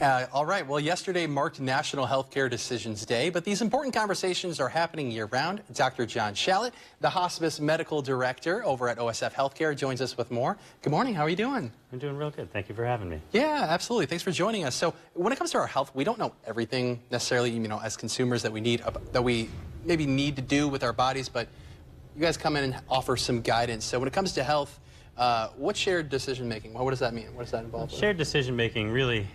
All right. Well, yesterday marked National Healthcare Decisions Day, but these important conversations are happening year-round. Dr. John Shallot, the Hospice Medical Director over at OSF Healthcare, joins us with more. Good morning. How are you doing? I'm doing real good. Thank you for having me. Yeah, absolutely. Thanks for joining us. So, when it comes to our health, we don't know everything necessarily, as consumers that we maybe need to do with our bodies, but you guys come in and offer some guidance. So, when it comes to health, what's shared decision-making? What does that mean? What does that involve? Shared decision-making, really,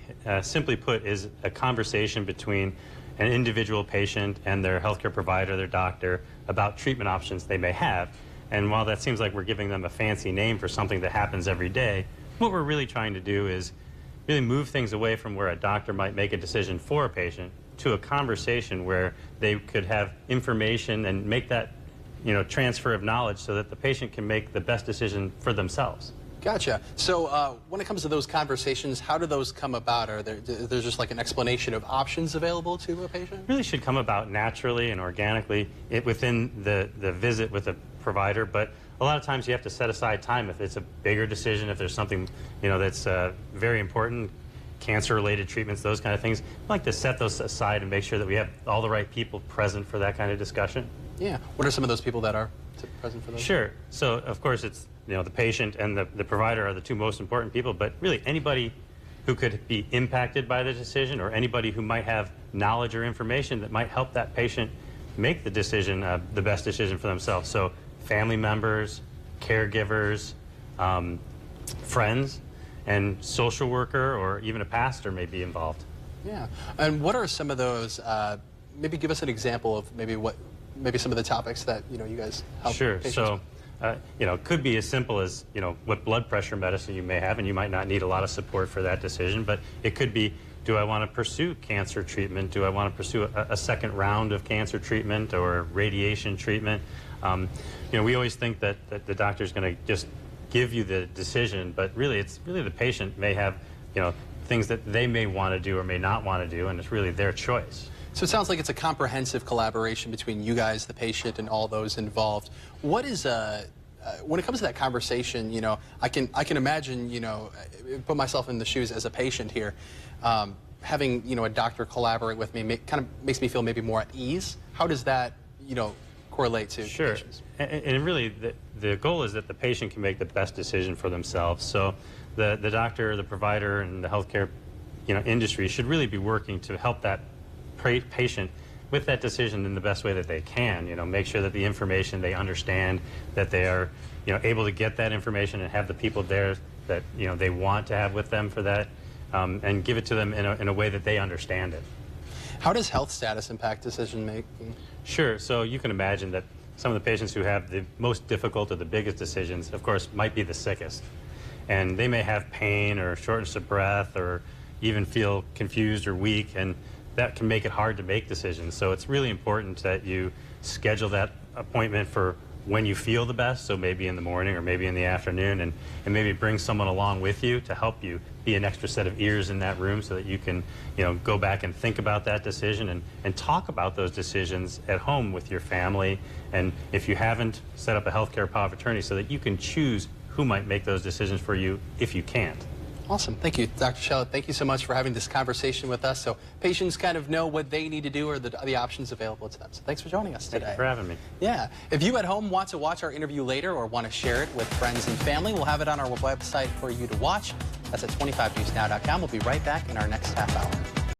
simply put, is a conversation between an individual patient and their healthcare provider, their doctor, about treatment options they may have. And while that seems like we're giving them a fancy name for something that happens every day, what we're really trying to do is really move things away from where a doctor might make a decision for a patient to a conversation where they could have information and make that transfer of knowledge so that the patient can make the best decision for themselves. Gotcha. So when it comes to those conversations, how do those come about? There's just like an explanation of options available to a patient? Really should come about naturally and organically within the visit with a provider, but a lot of times you have to set aside time if it's a bigger decision, if there's something that's very important, cancer-related treatments, those kind of things. I like to set those aside and make sure that we have all the right people present for that kind of discussion. Yeah. What are some of those people that are present for those? Sure. So, of course, it's, the patient and the provider are the two most important people, but really anybody who could be impacted by the decision or anybody who might have knowledge or information that might help that patient make the decision, the best decision for themselves. So, family members, caregivers, friends, and social worker or even a pastor may be involved. Yeah. And what are some of those, maybe give us an example of maybe some of the topics that, you guys help patients? So, it could be as simple as, what blood pressure medicine you may have, and you might not need a lot of support for that decision, but it could be, do I want to pursue cancer treatment? Do I want to pursue a second round of cancer treatment or radiation treatment? We always think that the doctor's going to just give you the decision, but really it's the patient may have, things that they may want to do or may not want to do, and it's really their choice. So it sounds like it's a comprehensive collaboration between you guys, the patient, and all those involved. What is when it comes to that conversation, I can imagine, put myself in the shoes as a patient here, having, a doctor collaborate with me kind of makes me feel maybe more at ease. How does that, correlate to patients? And really the goal is that the patient can make the best decision for themselves. So the doctor, the provider, and the healthcare, industry should really be working to help that patient with that decision in the best way that they can, make sure that the information they understand, that they are, able to get that information and have the people there that, they want to have with them for that, and give it to them in a way that they understand it. How does health status impact decision making? Sure. So you can imagine that some of the patients who have the most difficult or the biggest decisions, of course, might be the sickest. And they may have pain or shortness of breath or even feel confused or weak, and that can make it hard to make decisions. So it's really important that you schedule that appointment for when you feel the best, so maybe in the morning or maybe in the afternoon, and maybe bring someone along with you to help you be an extra set of ears in that room so that you can, go back and think about that decision and talk about those decisions at home with your family. And if you haven't, set up a healthcare power of attorney so that you can choose who might make those decisions for you if you can't. Awesome. Thank you, Dr. Shallot. Thank you so much for having this conversation with us so patients kind of know what they need to do or the options available to them. So thanks for joining us today. Thank you for having me. Yeah. If you at home want to watch our interview later or want to share it with friends and family, we'll have it on our website for you to watch. That's at 25newsnow.com. We'll be right back in our next half hour.